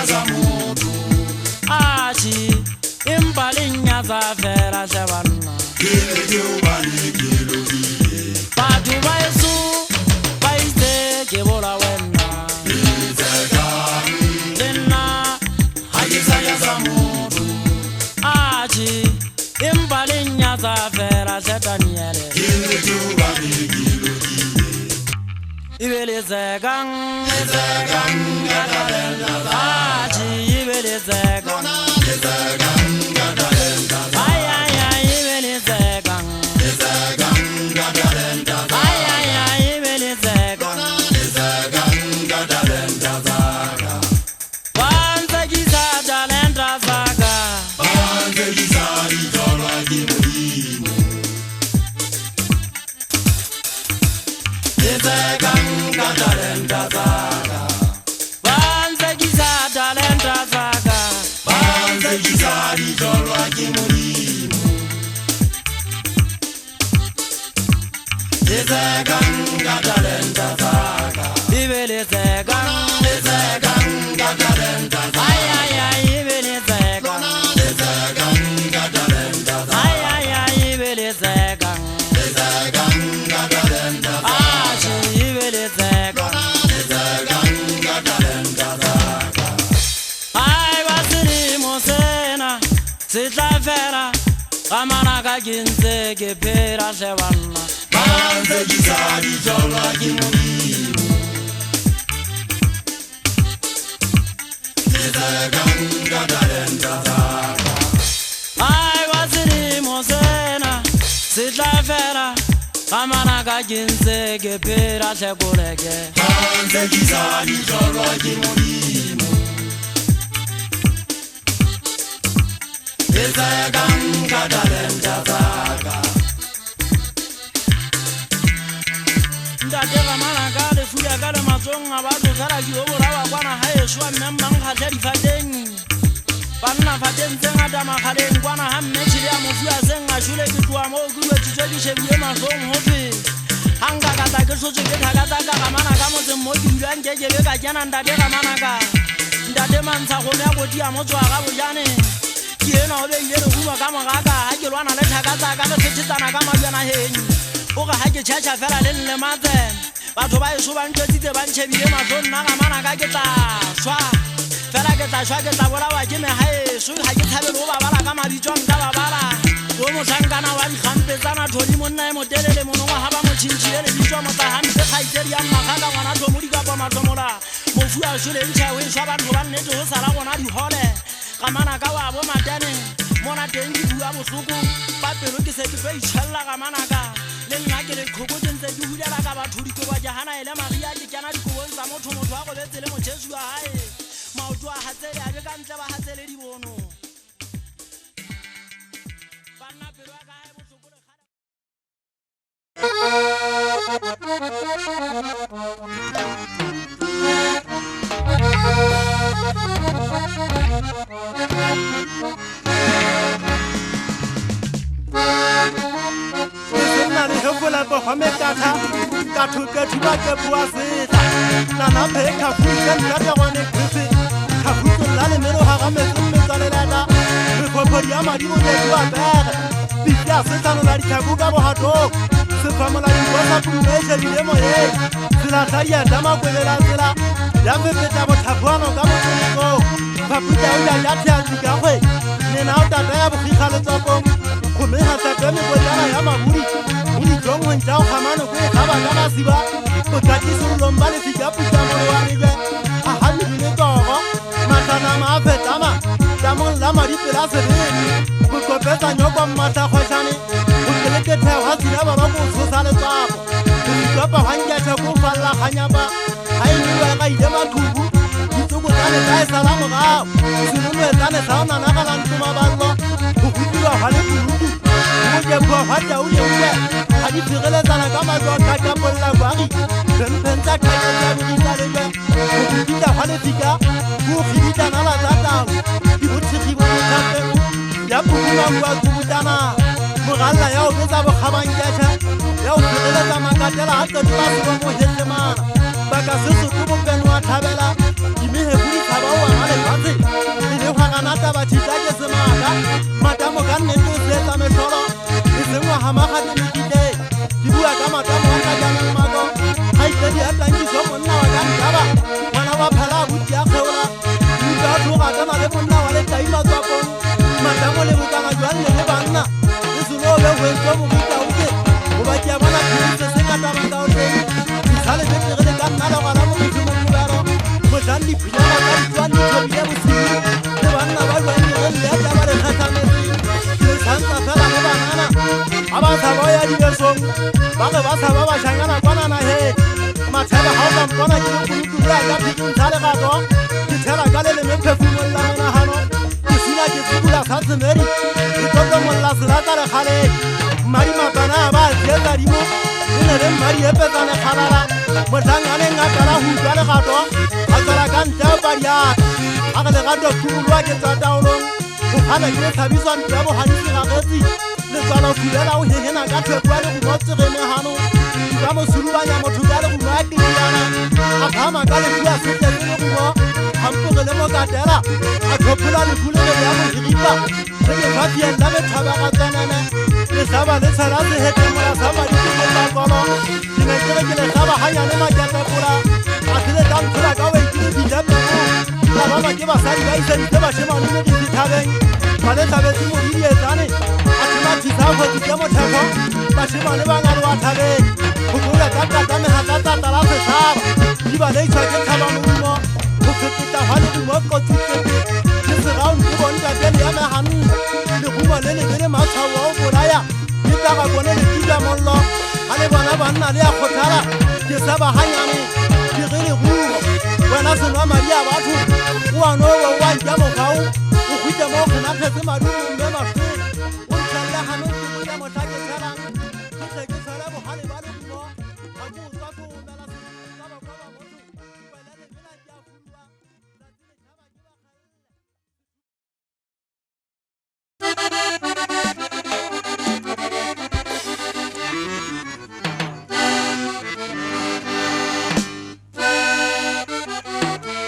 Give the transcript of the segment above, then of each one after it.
zamutu Achi Impalinya za vera shabana Kile jubani kiludi Patu baisu Baiste kebola wena Lena Hajisaya zamutu Achi Impalinya za vera shabaniele Kile jubani kiludi Ibele zegang Talenta Achi ibele zegang Talenta Ay ay ay ibele zegang Talenta Ay ay ay ibele zegang Talenta Wanza giza talenta zaga Banze gizari jolwa kimulimu Talenta Wanza giza talenta zaga Banze gizari jolwa kimulimu Talenta Ibele zegang Talenta Ay ay ay ibele zegang Ay ay ay ibele zegang Achi ibele zegang Ay wasiri mosena Sitla fera Ramanaka ginze gepera shevana Banze gizari jolwa kimulimu Talenta Ay wasiri mosena Sitla fera Ramanaka ginze gepera shekuleke Banze gizari jolwa kimulimu Talenta Ndate Ramanaka le fuya ka le matsong a batho fela ke o borawa kwana haeso a mmang kgatlha difateng banna fateng tse ngata makgaleng kwana ha mme tšhile ya mofia seng a šule ke tloa moo ke lwetsitswe ke shebile matlong gofe ga nka kata ke tlhotswe ke thaka ka Ramanaka motseng mo ke dulang ke kebe ka kena ntate Ramanaka ntate mantsha gone ya botia mo tswa ga bojane ke ena o beile lehumo ka mogaka ga ke lwana le thaka tsaka le fethetsana ka mabjana heng o ga ha ke tšhatša fela le nlematse batho ba eso ba ntšwetsitse ba ntšhebile matlong nna Ramanaka ke tla šwa fela ke tla šwa ke tla bolawa ke megaeso ga ke thabele go babala ka mabitswang ka babala o motlhankana wa dikgampetsana thodi monna e motelele monongwa ga ba motšhintšhile lebitswa motlagampe kgaitsedi ya mmagaka ngwana tlomo dikapa matlomola mofu a šolentšha o e šwa batho ba nnete go sala gona digole Ramanaka wa bo matane mona teng ke bua bohloko ba pelo ke se ke tlo itšhelela Ramanaka le nna ke le kgoko ke ntse ke hulela ka batho dikoba jahana ele maria ke kena dikobong tsa motho a go betse le motšhesu wa hae maoto a hatsele a be ka ntle ba hatsele dibono banna pelo ya ka hae bohloko le Lesenna le hefola bohome thata ka thuka thuba ke bua setla nana phe ka fuka nna ya gone kgetse ka fuka la le mero ha ga metso metsalelana re phopodi ya madi mo twa bega bitya setano la dithabuka bo hato se famola di bosa pulmeshe di demo ye sila tsaia dama kwelela sila ya fetsa bo thapwana ka mo tsego paputa o ya tlha tsika gwe nena o tata ya bogikga le tsoko kome ha tata me go jana ya mabudi o di tsongwe ntao khamano kwe ga ba ka masiba o tati se lomba le fika puta mo wa rige a ha ni le togo matana ma fetama tamon la mari pela se ni go kopetsa nyoko mmata khoshane o keleke thea ha tsira ba ba go tsosa le tsako o dikapa hanja tsa go falla khanyaba ha ni wa ga ile mathubu ditsugo tsa le tsa salamu ga se no le tsa le sauna na ga lan tuma ba lo go fudiwa ha le purudu o ke bo ha ja o le uwe ha di tirele tsana ka ma go ka ka bolla gwari penpenza ka ka ya di tsa le go fudita ha le fika go fidita na la tata di botshigi bo tsape ya pukula ngwa kubutana mogalla ya o betsa bo khabangetsha ya o tirele tsa makatela ha tlo tla go mo hetse mana baka se se go bo penwa thabela di mehe buri thaba wa ha le tangiso monna wa ka ntaba ngwana wa phela buti ya kgeola uka tloga kana le monna wa le taima tswapong matamo le bokana jwanne le banna le solo be hwentso mogita uke goba ke a bona phirisa se ngata bankaoteng ditlhale betegele ka nna le gona mo mothomong mobero motlang diphinyana ka ditwan dithobile bosiu le banna ba jwannyegeng le a taba le kgathametseng le tshantsa fela le banana ga ba tshaba ya dibesong ba ge ba tshaba bašhanyana kwanana he matheba ga o kampona ke lekolotula ka phikintsha legato ke thela ka le lemephefumong la menagano ke sina ke tsibula sa tsemedi ke tlotlomolola selata lekgaleng mmadimapana a ba tsietsa dimo le ne le mmadi epetsane kgalala motlang a leng a tala go utlwa legato a tswela ka ntle padiaka a ge legato phumoloa ke tsa taolong go kgana ke le tlhabiswa ntle ya boganisi gagetsi letswalo fulela o hehena ka thekua le go motsegemegano ka mosulubanya motho ka le gomo a kediana a phama ka lefua setetse le gomo gampoge le mokatela a tlhophola lefulele ya mogiripa le lefafiela methaba tsanana le tlhaba le tshela sehetemola sa madikolotsakolo ke ne kere ke le tlhaba ganyane maketepola a thele tanthola ka waitile dijapego ka bama ke basadi ba iseditse bašemanone dithabeng ba le tlhabetse modidietsane a themathisa kgotsi ke mothego bašemane ba ngale wa thabeng go kola ka tatamegatlatata la setlhaba di ba leitshwa ke tlhaba modumo go feteta ga le dumo kotsitsete le seraon ke bontatele ya meganna le guma le leke le matshwao a o bolaya le taga bone le tila mollo ga le bona banna le ya kgothala ke sa baganyane ke ge le gumo wena senwa madi a batho o anowo wa nka mokgao o khwitse mo kgonakgetse madumo mme mafeng o ntlalle ganong ke boya motlake thelang ke tle ke tshwele bogale ba le gumo ga ko o tswa ko o mela setaba kwa ba motho dipelele mela ke a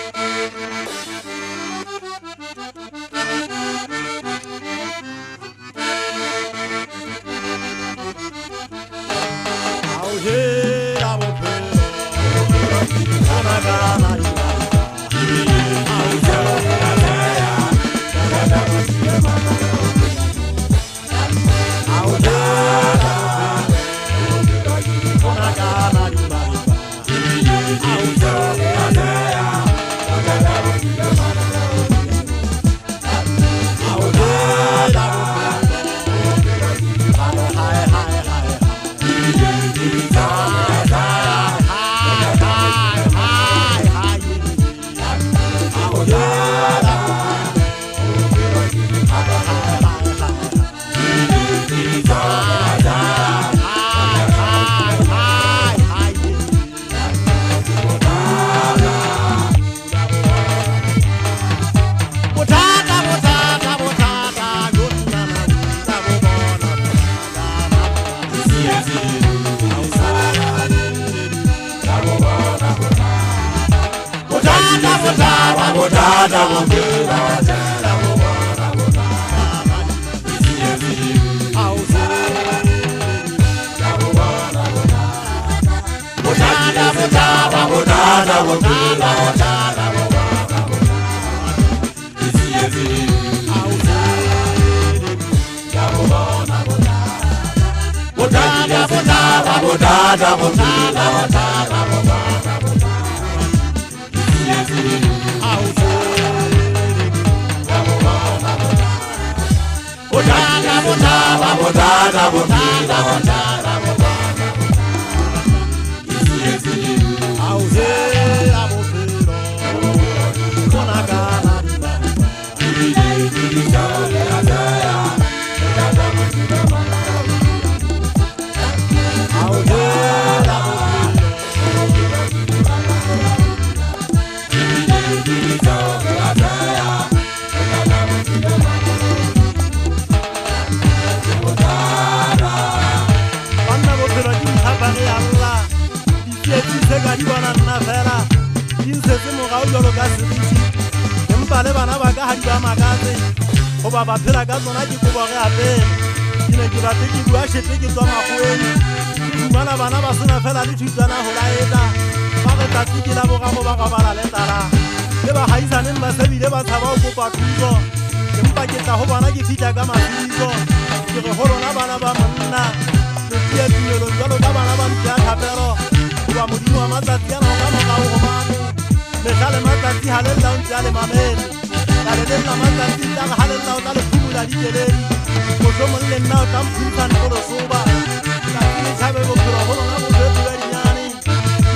fulwa ba phela ka tsona ke go bore ape ke ne ke rate ke bua shete ke tswa magoeng ke fumana bana ba sena fela le thutsana go laetsa Matsatsi ke la boraro ba robala le Tala le bahaisaneng ba sebile ba tshaba ho kopa thuso empa ke tla ho bona ke fihla ka mabitso ke re ho rona bana ba monna re tia tumelong jwalo ka bana ba mpya thapelo hoba modimo wa matsatsi ana ka morao ho mane mehla le matsatsi ha le lla o ntse a le mamele ka le leng la matsatsi tla re ha le lla o tla le phumula dikeledi mohlomong le nna o tla mphutsa ntolo soba ka ke thabe bophelo ho rona bo bebe ba dinyane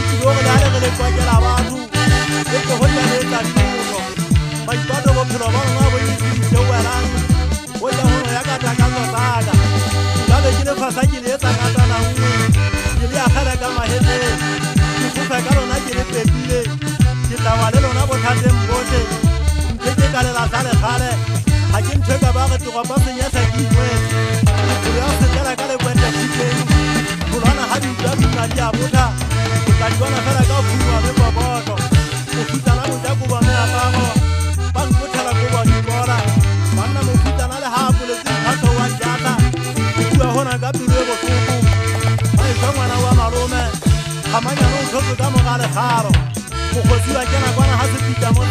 ke go re le re kwakela batho e ke ho ya le tla dino ba ipato bophelo ba rona bo itse welang o ya ho ya ka taka tsaka ka be ke le fasa ke le etsa ka tana nngwe ke le akhala ka mahete ke fufa ka lona ke le pepile ke tla wa le lona bothateng bohle ke ka le la sale khale ha ke ntse ka ba re toropa senya sa ke itwe ke ya se tsela ka le kwente fiteng bolana ha di tla bina di a botha ke tla bona fela ka bua le boboto o fitana mo ja go ba me aparo ba nkothala go ba di bona banna mo fitana le ha pole tse phato wa jata bua hona ka pelo go tsoko ai ka ngwana wa malome ha manya no tsoko ka mo gale garo go gotsiwa ke na bona ha se pita mo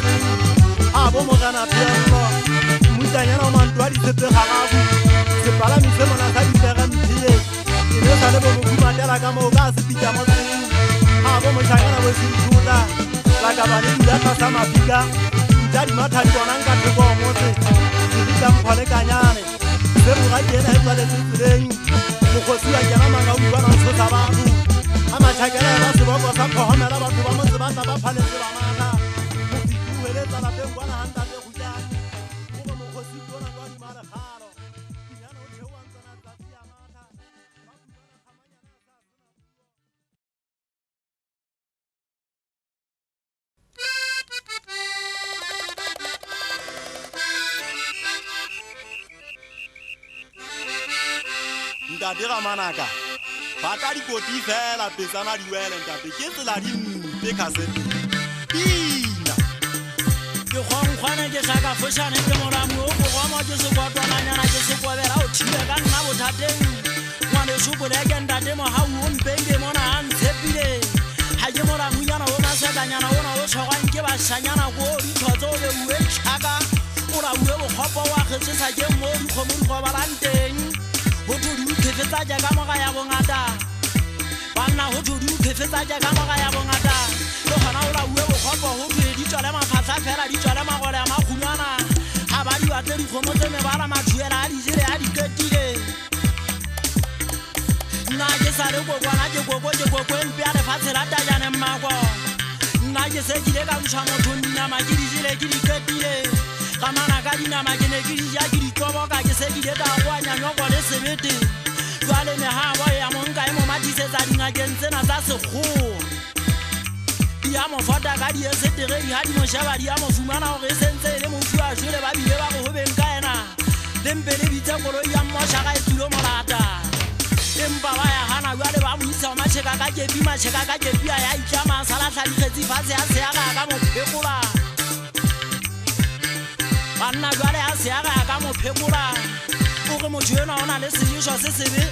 a bo mo kana pelo mutanyana o mantwa di tse gagabu se pala mi se mona sa di tsega mphile ke sa le bo mo kumatela ka mo ka se pita mo a bo mo changana we se thuta la ka ba le dula tsa mafika di matha di bona nka theko mo tse di ka mphale kanyane se mo ga yena e tsale tseleng mo khotsiwa jana manga o bua na tsotsa batho a mathakela ba se boko sa phomela batho ba mo tse ba tla ba phale se ba matha mo fituele tsala teng bona handa tse gutane mo mo khotsi bona kwa di mara khalo dinyana o thewa ntsana tsa ya matha ntate Ramanaka bata dikoti fela pesana di wele ntate ke tsela di mpe kasete pina ke khongkhwana ke saka foshane ke moramu o go mo ke se kwatwana nyana ke se kwabela o thibe ka nna bothateng ngwane shupole ke ntate mo ha o mpenge mona a ntshepile ha ke moramu nyana o maseka nyana ona o tshogwang ke bashanyana go di thotso be uwe tshaka o ra uwe bo khopo wa khetse sa ke mo di khomo di go balanteng ho tu di phefetsa ja ka moga ya bongata banna ho tu di phefetsa ja ka moga ya bongata lo hana o ra uwe bo khopo ho tu di tswala mafatsa fela di tswala magole a magunyana ha ba di batle di khomo tse me bala mathuela a di jele a di ketile nna ke sa le go kwana ke go empe a le fatshe la Tajane mmako nna ke se ke le ka mtsha motho nna ma ke di jele ke di ketile Ramanaka dinama ke ne ke di ja ke di toboka ke se ke ta go nyanyoko le sebete jwale me ha ba ya monka e mo matisetsa dingakeng tsena tsa sekgo ya mo fota ka di esetere di ha di mo shaba di ya mo fumana hore sentse le mo fua jole ba bile ba go hobeng ka ena dimpe le bitse koloi ya mo shaka e tulo molata empa ba ya hana jwale ba mo isa ma cheka ka kepi ya itjama sala tla di kgetsi fatshe a se ya ka mo phekola banna jwale a se aga ka mo phekola o re motho ena ona le sejisho se sebe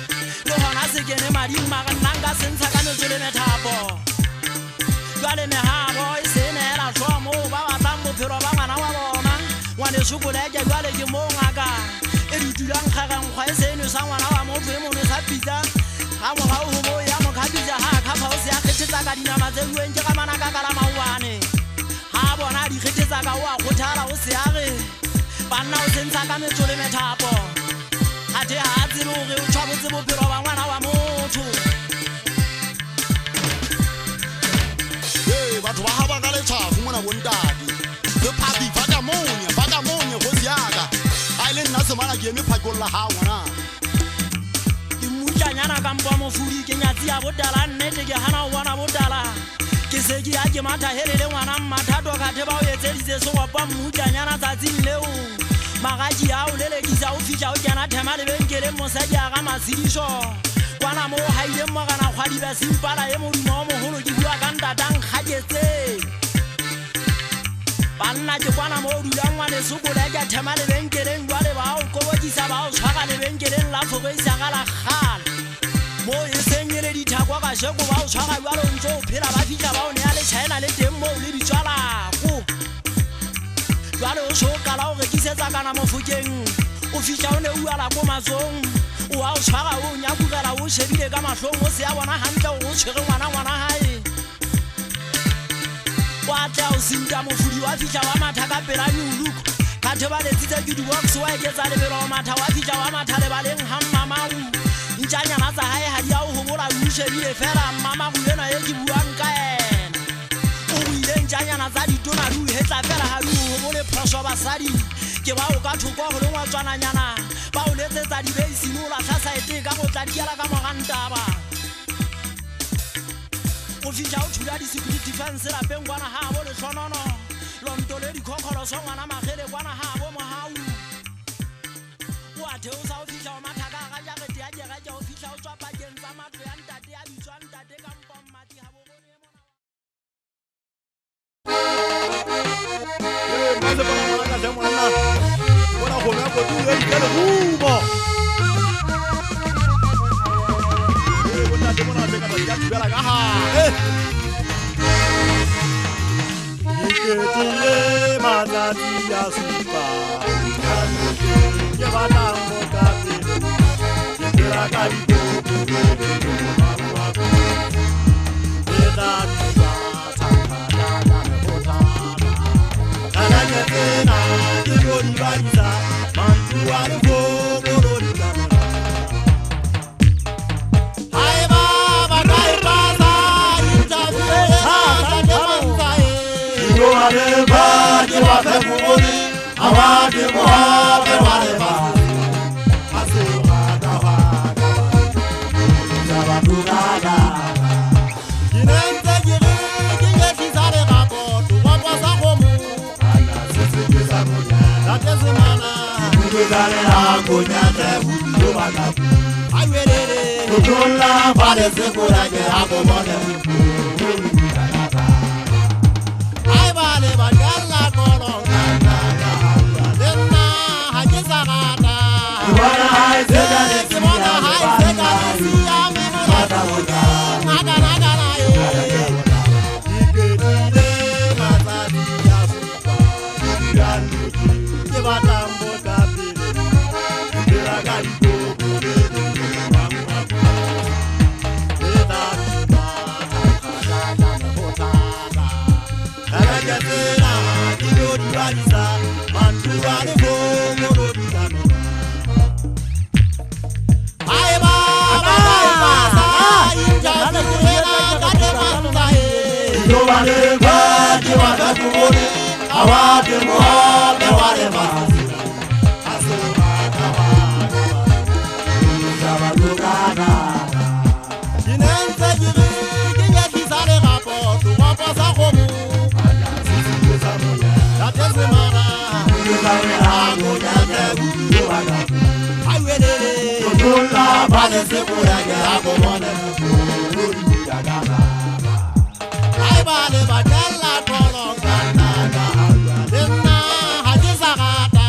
le hona se kene mading mara nna nka se ntsha ka metso le methapo jwale mehabo e se neela tlhoa moo ba batlang bophelo ba ngwana wa bona ngwane sokoleke jwale ke moo ngaka e di dulang kgarankgwa e se eno sa ngwana wa motho e mono sa pitsa ga morao go mo ya mo kgapitsa ga a kgapha o se a kgethetsa ka dinama tse bueng ke Ramanaka ka la mauane ga bona a di kgethetsa ka o a kgothala o se a re banna o sentsa ka metso le methapo a te a tsebe hore o tshwabotse bophelo ba ngwana wa motho batho ba haba ka letshafo mona bontate le phapi baka monye go siaka a ile nna semana ke eme phakolla ha ngwana ke mutlanyana ka mpa mofudi ke nyatsi ya botala nnete ke hana o bona botala ke se ke ya ke matha helele ngwana mmathato ka the ba o etseditse se gopa mutlanyana tsatsing leo magaji a o lelekisa o fitla o kena thema lebenkeleng mosadi a ga matsedišo kwana mo o haileng mogana kgwadi ba simpala e modumo o mogolo ke bua ka ntatang kgaketse banna ke kwana mo o dulang ngwane sokola ke thema lebenkeleng jwale ba o kobokisa ba o tshwara lebenkeleng la fogeisa ga la gala mo e senyele dithakwa ka sheko ba o tshwara jwale o ntse o phela ba fitla ba o ne ya le China tsakana mo fokeng o fihla o ne o ala ko mazong o a o tshwara o nyakugela o shebile ka mahlong o se ya bona hantle o tshwere ngwana hae wa tla o sinta mofudi wa fihla wa matha ka pela nyuluko ka theba letsitse ke di-box wa eketsa lebelo matha wa fihla wa matha lebaleng hammamau ntjanyana tsa hae ha di a o hobola o shebile fela mmamagu ena e ke buang ka ena o buile ntjanyana tsa ditona di o hetla fela ha di o hobole phoso basadi ke ba o ka thoko go le ngwatswananyana ba o letsetsa dibeisini o latlha saete ka go tla diela ka mogantaba o fihla o thula di-security fence lapeng kwana habo letlhonono lonto le dikhokholo so ngwana magele kwana habo mohau o a theosa o fihla o mathaka ga jarete ya jeraja o fihla o tswa pakeng tsa matlo ya ntate ya bitswang ntate ka mpommati ha bo bone Iketile matsatsi ya supa ke batlang mo ka pele ke dira ka dipopo ke da diba thata mo thata kana ke tena ke go di badisa mantu wa le go go di kamera hai baba kai pasa interview Wale ba di wa fe mori awa di mo ha be wale ba asu ha da wa da wa du ga da kinente gire kinye kisare ga ko tu wa kwa sa ko mu ana se se ke sa mo ya da te se mana ku ga le ha ko nya te bu do ba ga ai we re ko la ba de se ko ra ke ha ko mo ne vale bagalla colon Lesenna haje sagata wana hai segale wana hai segale siya me mata wona nada na iketile matsatsi ya supa yandu ke batambo ka pele dira ga dipopo Tajane kido di balisa mantu wale go di kamera ai baba sa inja kuela kade manda e do wale ba di wa ka kumone awade mo be wale ba aso ba wa do kana dinense gire kinya kisale rapport wa pasa komu Semana, you can have go down there. I will do la bale se pura ya go mona. I bale badalla kolo kana na. Denna haje sagata.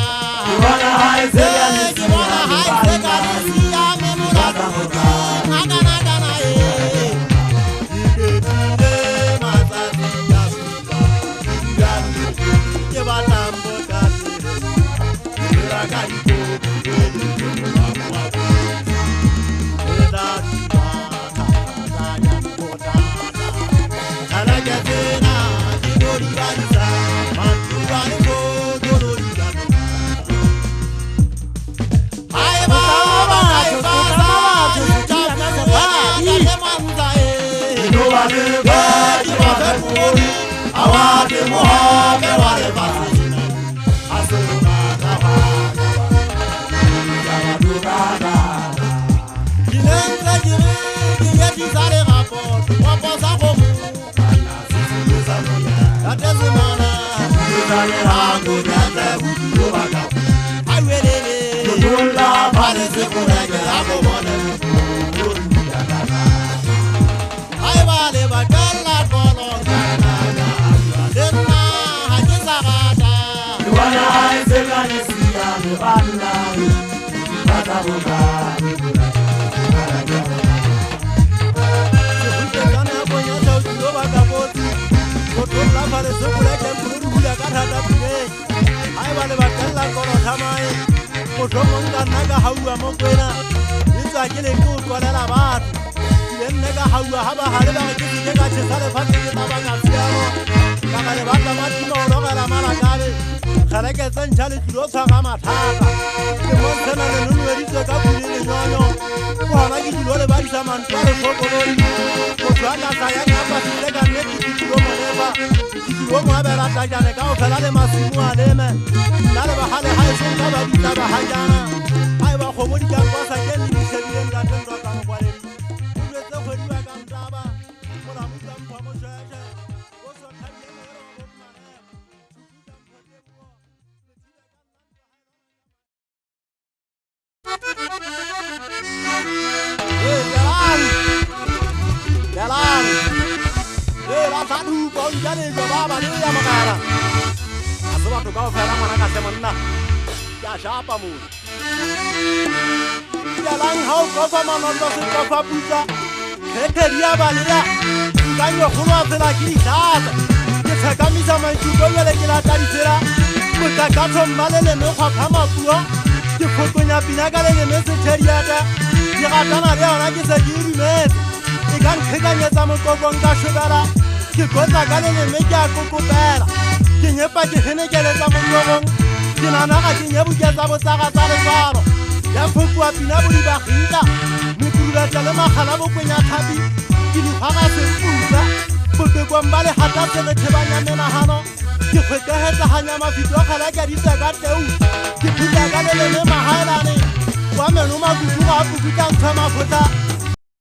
You wanna hide se kana siya me mura. Nada na e. Iketile matsatsi ya supa. Ke batambo ka pele dira ka dipopo eda diba thata ya mo thata kana ke tena ke go di badisa mantu wa le go di kamera ai baba ai baba ta ke manda e no wa le ba di wa ka mori awade mo be wale ba aso ba da ba da du ga da kinenza gire kiye di sare rapport wa posa ko mu ana sisi sa mo ya da semana du ga le ha go da da du ba ga ai we le du la ba le se ko ra ga ha go mo ne du ga da ai ba le ba dalla ko lo Lesenna haje sagata wana hai segale siya me balla bata boga kana bonya tau do baka poti ko to la vale se kula ke kuru kula ka thata pune ai vale bakalla la kolota mae mohlomong ka nna ka haua mo kwena le tswa ke le ke o tlolela batho ile nne ka haua ha bahale ba re ke seke ka tšhesa lefatshe ke tabaka siamo ka ga le batla matima o logela malakabe kgeleke tse ntšha le tlilo tshwaga mathata ke montshena le nonueditse ka pule lenyonyo gona ke dilo le badisa mantu a lefokoloi motho a tlatla ya kapasile ka nnete ke dilo molefa ke dilo moabela Tajane ka go fela le masimo a leme nna le bagale ga e seng ka badisa bagajana a e ba kgomo di ka kwasa ke le dišebileng ka tentwa ka mokwaledi o lwetse kgwediwa ka ntaba molamusa mpha mošwešwe o sokgadiemero wa bommanema Telang la thatu ko njane go baba le ya magara aso batho ka o fela ngwana ka se monna ya shapa mo Telang ha o go fa manondo se go fa puta ke dia balera nganyo kholo a fela ke ditata ke tshakamisa maithuto le ke la Tsela go tla ka tsombalele me go phama puo ke fotonya pina ka le me se theriata ke gatana le ona ke se di rumetse e ka nkgekanyetsa mokokong ka shobela ke kotla ka le me ke a kokopela ke nyepa ke henekeletsa mokokong ke nana ga ke nyebuketsa botsaga tsa letswalo ya fokua pina bodibagita mekurulata le magala bokwenya thapi ke dikgwaga semputsa botekwang ba le gata selethebanya menagano ke kgwekegetsaganya mafito a kgala ka ditsa ka teu ke phutla ka le leme magaelane kwa meno makutu ga a pukutang tsha mafota